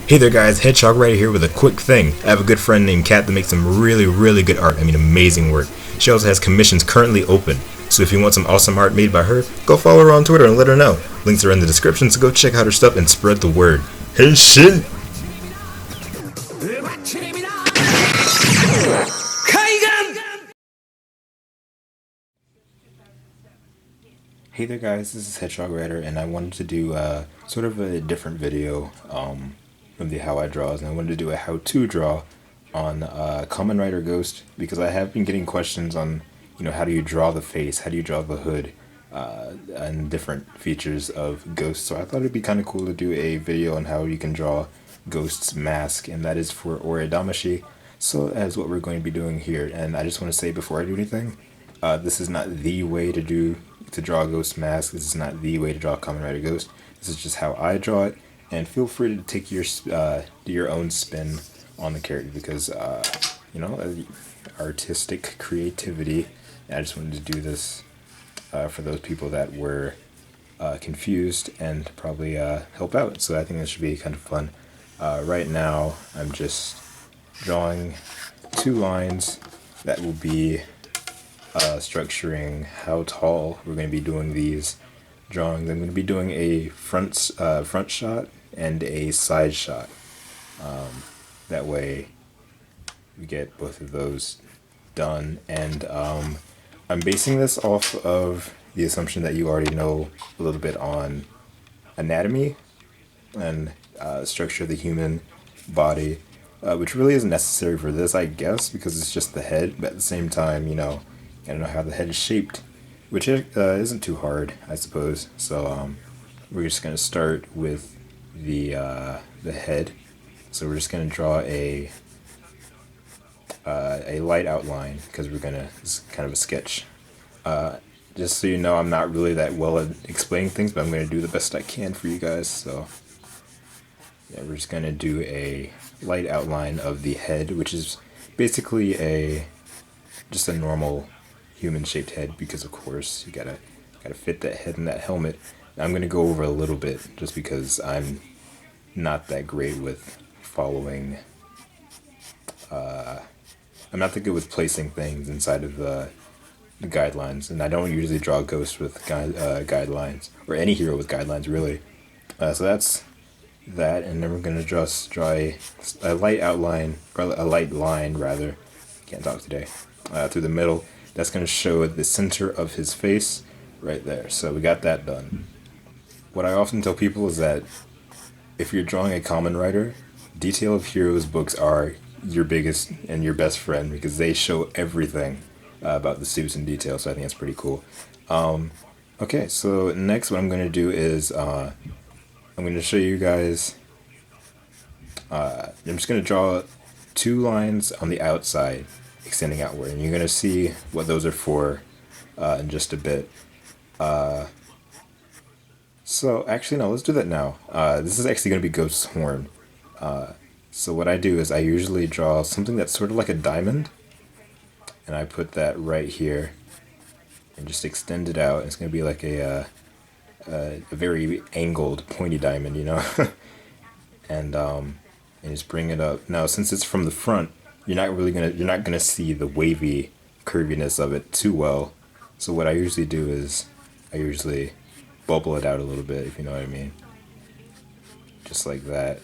Hey there guys, TutorialRide here with a quick thing. I have a good friend named Kat that makes some really good art, amazing work. She also has commissions currently open, so if you want some awesome art made by her, go follow her on Twitter and let her know. Links are in the description, so go check out her stuff and spread the word. Hey shit! Hey there guys, this is TutorialRide and I wanted to do sort of a different video from the how I draws, and I wanted to do a how-to draw on Kamen Rider Ghost because I have been getting questions on, how do you draw the face, how do you draw the hood, and different features of Ghost. So I thought it'd be kind of cool to do a video on how you can draw Ghost's mask, and that is for Oredamashi. So that is what we're going to be doing here, and I just want to say before I do anything, this is not the way to draw a Ghost mask. This is not the way to draw Kamen Rider Ghost. This is just how I draw it, and feel free to take your own spin on the character because artistic creativity. And I just wanted to do this for those people that were confused and probably help out. So I think this should be kind of fun. Right now, I'm just drawing two lines that will be structuring how tall we're going to be doing these drawings. I'm going to be doing a front shot and a side shot. That way we get both of those done, and I'm basing this off of the assumption that you already know a little bit on anatomy and structure of the human body, which really isn't necessary for this, I guess, because it's just the head, but at the same time, I don't know how the head is shaped, which isn't too hard, I suppose. So we're just going to start with the head. So we're just going to draw a light outline because it's kind of a sketch. Just so you know, I'm not really that well at explaining things, but I'm going to do the best I can for you guys. So yeah, we're just going to do a light outline of the head, which is basically just a normal human-shaped head, because of course you gotta fit that head in that helmet. Now, I'm gonna go over a little bit just because I'm not that great with following. I'm not that good with placing things inside of the guidelines, and I don't usually draw ghosts with guidelines, or any hero with guidelines really. So that's that, and then we're gonna just draw a light outline, or a light line rather. Can't talk today. Through the middle. That's going to show the center of his face right there. So we got that done. What I often tell people is that if you're drawing a Kamen Rider, Detail of Heroes books are your biggest and your best friend because they show everything about the suits in detail. So I think that's pretty cool. Okay, so next what I'm going to do is I'm going to show you guys. I'm just going to draw two lines on the outside extending outward, and you're going to see what those are for in just a bit. So actually no, let's do that now. This is actually going to be Ghost's horn. So what I do is I usually draw something that's sort of like a diamond, and I put that right here and just extend it out. It's going to be like a very angled pointy diamond, and just bring it up. Now since it's from the front, you're not gonna see the wavy curviness of it too well. So what I usually do is I usually bubble it out a little bit, if you know what I mean. Just like that.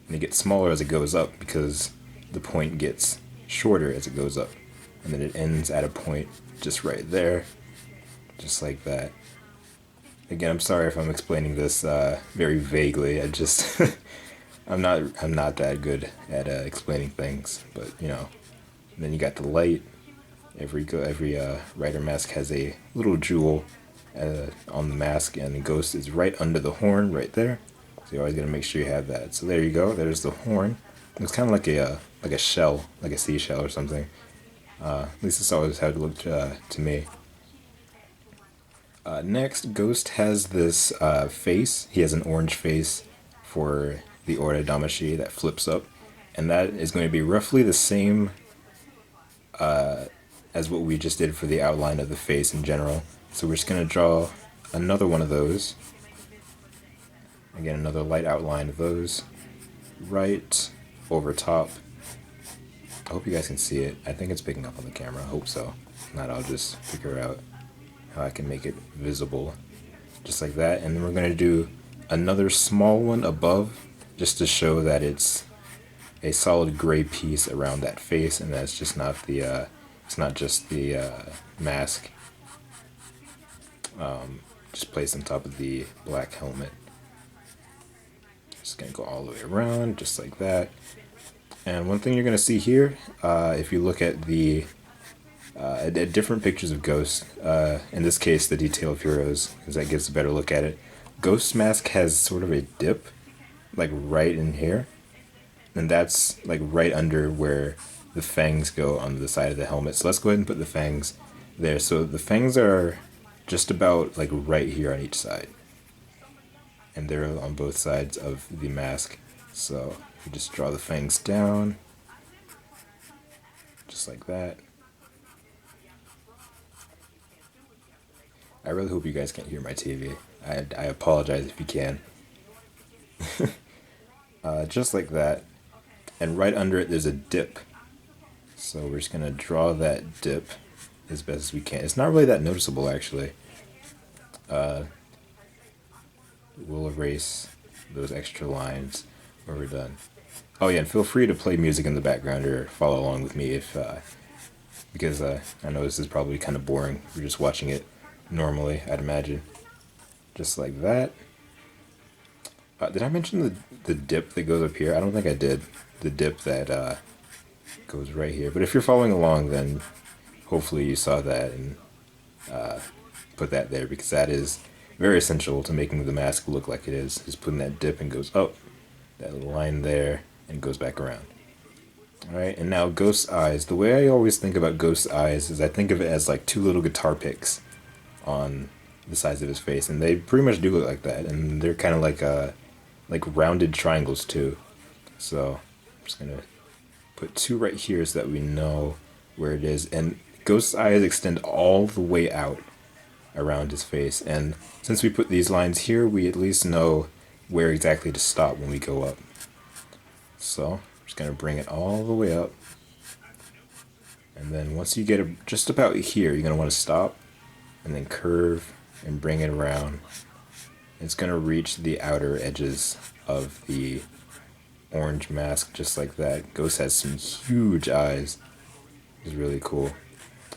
And it gets smaller as it goes up because the point gets shorter as it goes up. And then it ends at a point just right there. Just like that. Again, I'm sorry if I'm explaining this very vaguely. I'm not that good at explaining things, but and then you got the light. Every rider mask has a little jewel on the mask, and the ghost is right under the horn, right there. So you always gotta make sure you have that. So there you go. There's the horn. It's kind of like a shell, like a seashell or something. At least it's always how it looked to me. Next, Ghost has this face. He has an orange face for the Oredamashi that flips up, and that is going to be roughly the same as what we just did for the outline of the face in general. So we're just going to draw another one of those. Again, another light outline of those. right over top. I hope you guys can see it. I think it's picking up on the camera. I hope so. If not, I'll just figure out how I can make it visible. Just like that. And then we're going to do another small one above, just to show that it's a solid gray piece around that face, and that's just not the, it's not just the mask. Just placed on top of the black helmet. Just going to go all the way around, just like that. And one thing you're going to see here, if you look at the at different pictures of Ghost, in this case the detail of heroes, because that gives a better look at it. Ghost's mask has sort of a dip, like right in here, and that's like right under where the fangs go on the side of the helmet. So let's go ahead and put the fangs there. So the fangs are just about like right here on each side, and they're on both sides of the mask. So you just draw the fangs down, just like that. I really hope you guys can't hear my TV. I apologize if you can. Just like that. And right under it there's a dip. So we're just going to draw that dip as best as we can. It's not really that noticeable actually. We'll erase those extra lines when we're done. Oh yeah, and feel free to play music in the background or follow along with me if because I know this is probably kind of boring. You're just watching it normally, I'd imagine. Just like that. Did I mention the dip that goes up here? I don't think I did. The dip that goes right here. But if you're following along, then hopefully you saw that and put that there, because that is very essential to making the mask look like it is. Just putting that dip and goes up, that little line there, and goes back around. Alright, and now Ghost's eyes. The way I always think about Ghost's eyes is I think of it as like two little guitar picks on the sides of his face, and they pretty much do look like that, and they're kind of like rounded triangles too. So I'm just gonna put two right here so that we know where it is. And Ghost's eyes extend all the way out around his face, and since we put these lines here, we at least know where exactly to stop when we go up. So I'm just gonna bring it all the way up, and then once you get it just about here, you're gonna want to stop and then curve and bring it around. It's gonna reach the outer edges of the orange mask, just like that. Ghost has some huge eyes. It's really cool.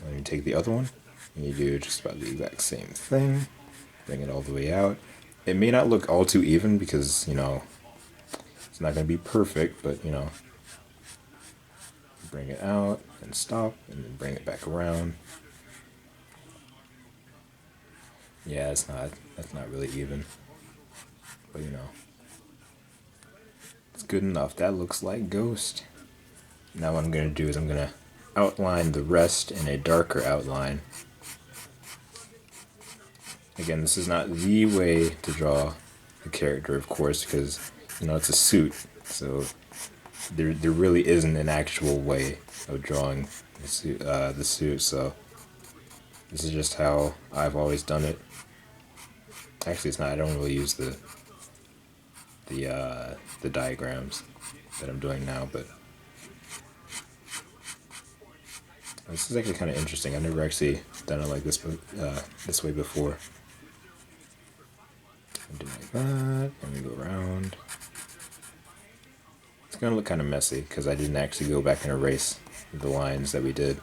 Then you take the other one and you do just about the exact same thing. Bring it all the way out. It may not look all too even because, you know, it's not gonna be perfect, but you know, bring it out and stop and then bring it back around. Yeah, that's not really even, but you know, it's good enough. That looks like Ghost. Now what I'm going to do is I'm going to outline the rest in a darker outline. Again, this is not the way to draw a character, of course, because, you know, it's a suit, so there really isn't an actual way of drawing the suit, so this is just how I've always done it. Actually, it's not. I don't really use the diagrams that I'm doing now, but this is actually kind of interesting. I've never actually done it like this way before. Do like that, and we go around. It's gonna look kind of messy because I didn't actually go back and erase the lines that we did,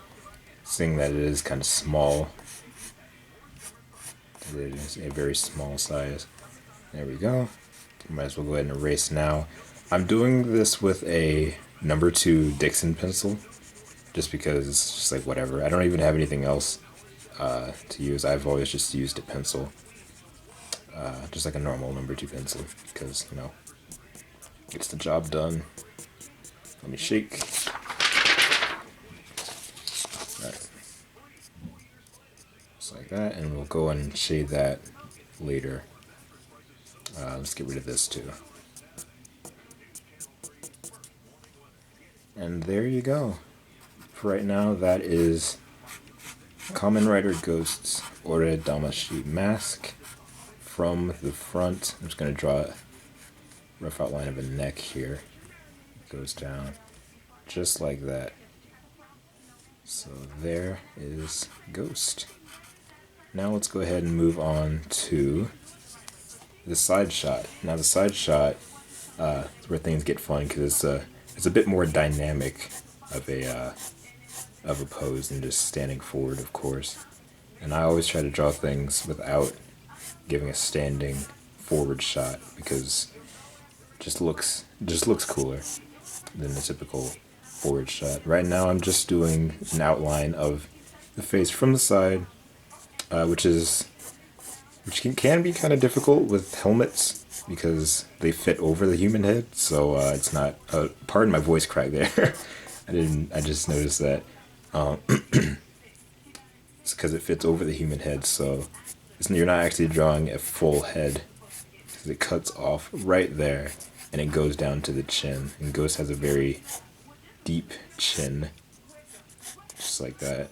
seeing that it is kind of small. It is a very small size. There we go. Might as well go ahead and erase now. I'm doing this with a number 2 Dixon pencil, just because it's just like whatever. I don't even have anything else to use. I've always just used a pencil, just like a normal number 2 pencil, because, you know, gets the job done. Let me shake. Alright. Just like that, and we'll go and shade that later. Let's get rid of this too. And there you go. For right now, that is Kamen Rider Ghost's Ore Damashi mask from the front. I'm just going to draw a rough outline of a neck here. goes down just like that. So there is Ghost. Now let's go ahead and move on to the side shot. Now the side shot is where things get fun because it's a bit more dynamic of a pose than just standing forward, of course. And I always try to draw things without giving a standing forward shot because it just looks cooler than the typical forward shot. Right now I'm just doing an outline of the face from the side, which can be kind of difficult with helmets because they fit over the human head. So it's not. Pardon my voice crack there. I just noticed that. It's because it fits over the human head, so you're not actually drawing a full head because it cuts off right there and it goes down to the chin. And Ghost has a very deep chin, just like that.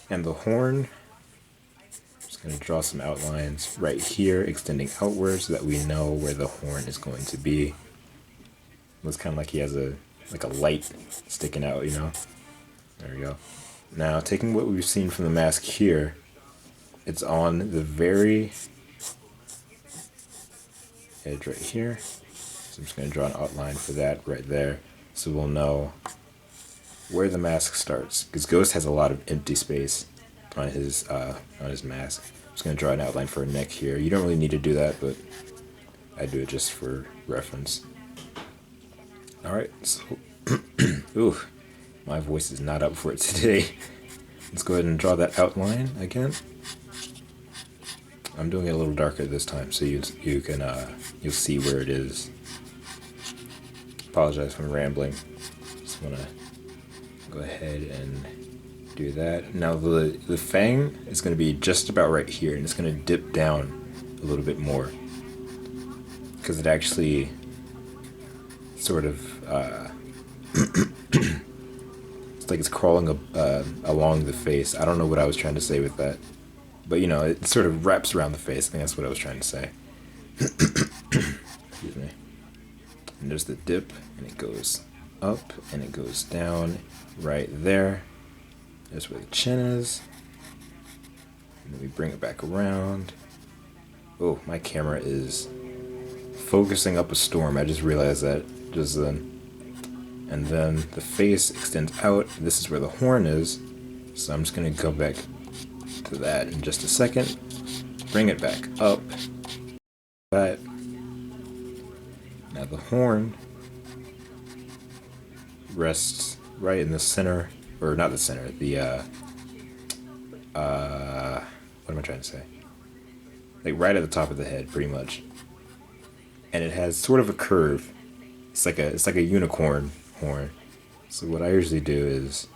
And the horn, I'm just going to draw some outlines right here, extending outwards so that we know where the horn is going to be. It looks kind of like he has a light sticking out, you know? There we go. Now, taking what we've seen from the mask here, it's on the very edge right here. So I'm just going to draw an outline for that right there, so we'll know where the mask starts. Because Ghost has a lot of empty space on his mask. I'm just going to draw an outline for a neck here. You don't really need to do that, but I do it just for reference. Alright, so... Ooh. My voice is not up for it today. Let's go ahead and draw that outline again. I'm doing it a little darker this time, so you'll see where it is. Apologize for rambling. Just wanna go ahead and do that. Now the fang is gonna be just about right here, and it's gonna dip down a little bit more because it actually sort of. Like it's crawling along the face. I don't know what I was trying to say with that, but you know, it sort of wraps around the face. I think that's what I was trying to say. Excuse me. And there's the dip, and it goes up and it goes down right there. There's where the chin is, and then we bring it back around. Oh, my camera is focusing up a storm. I just realized that just then. And then the face extends out. This is where the horn is. So I'm just going to go back to that in just a second. Bring it back up. That. Now the horn rests right in the center, or not the center, the, what am I trying to say? Like right at the top of the head, pretty much. And it has sort of a curve. It's like a unicorn horn. So what I usually do is,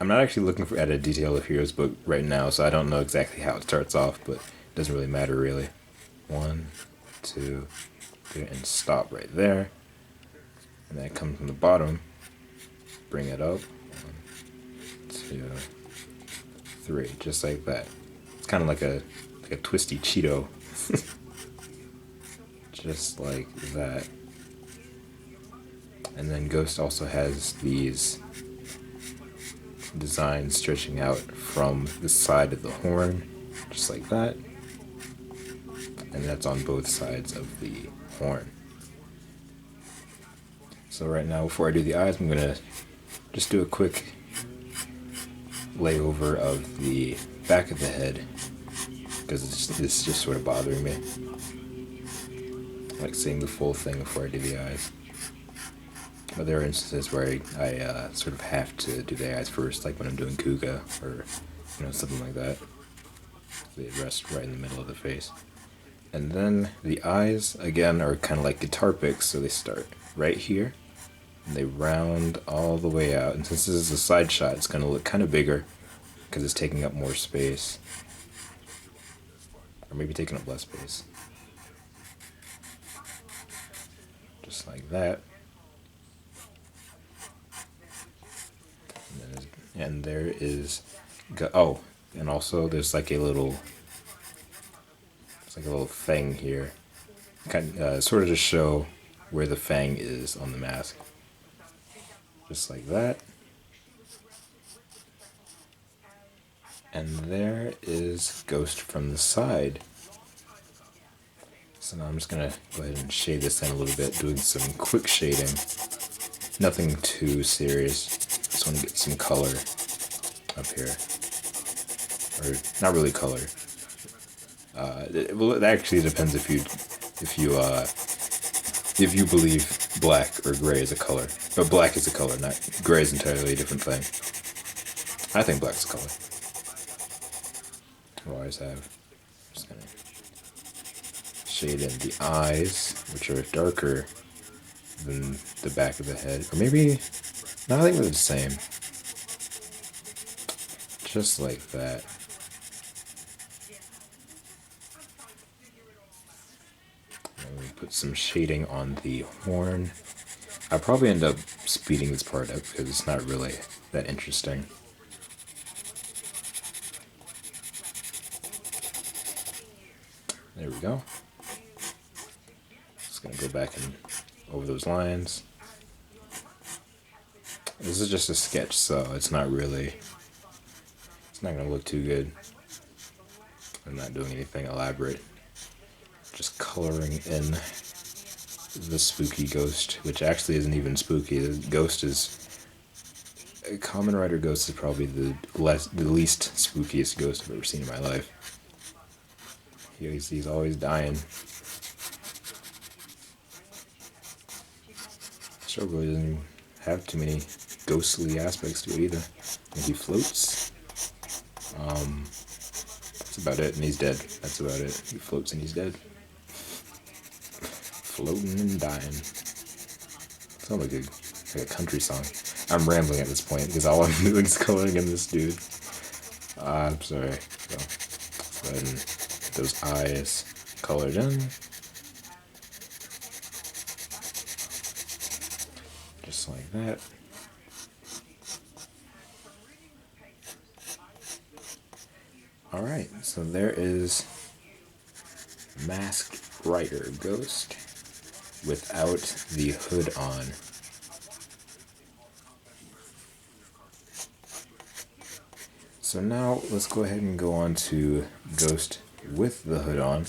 I'm not actually looking at a detail of Hero's book right now, so I don't know exactly how it starts off, but it doesn't really matter really. 1, 2, 3, and stop right there. And then come from the bottom, bring it up. 1, 2, 3, just like that. It's kind of like a twisty Cheeto. Just like that. And then Ghost also has these designs stretching out from the side of the horn, just like that. And that's on both sides of the horn. So right now, before I do the eyes, I'm going to just do a quick layover of the back of the head, because it's just sort of bothering me. I like seeing the full thing before I do the eyes. But there are instances where I sort of have to do the eyes first, like when I'm doing Kuga or something like that. They rest right in the middle of the face. And then the eyes, again, are kind of like guitar picks, so they start right here, and they round all the way out. And since this is a side shot, it's going to look kind of bigger because it's taking up more space. Or maybe taking up less space. Just like that. And there is, oh, and also there's like a little, it's like a little thing here, kind of, sort of to show where the fang is on the mask. Just like that. And there is Ghost from the side. So now I'm just gonna go ahead and shade this in a little bit, doing some quick shading. Nothing too serious. Just want to get some color up here. Or not really color. Well, it actually depends if you believe black or gray is a color. But black is a color, not gray is entirely a different thing. I think black's a color. I always have. Just gonna shade in the eyes, which are darker than the back of the head. Or maybe, no, I think they're the same. Just like that. And we put some shading on the horn. I'll probably end up speeding this part up because it's not really that interesting. There we go. Just gonna go back and over those lines. This is just a sketch, so it's not gonna look too good. I'm not doing anything elaborate. Just coloring in the spooky ghost, which actually isn't even spooky. The ghost is... Kamen Rider Ghost is probably the least spookiest ghost I've ever seen in my life. He's always dying. Show really doesn't have too many ghostly aspects to it either. And he floats. That's about it, and he's dead. That's about it. He floats and he's dead. Floating and dying. Sounds like a country song. I'm rambling at this point because all I'm doing is coloring in this dude. I'm sorry. So, go ahead and get those eyes colored in. Just like that. Alright, so there is Masked Rider Ghost without the hood on. So now let's go ahead and go on to Ghost with the hood on.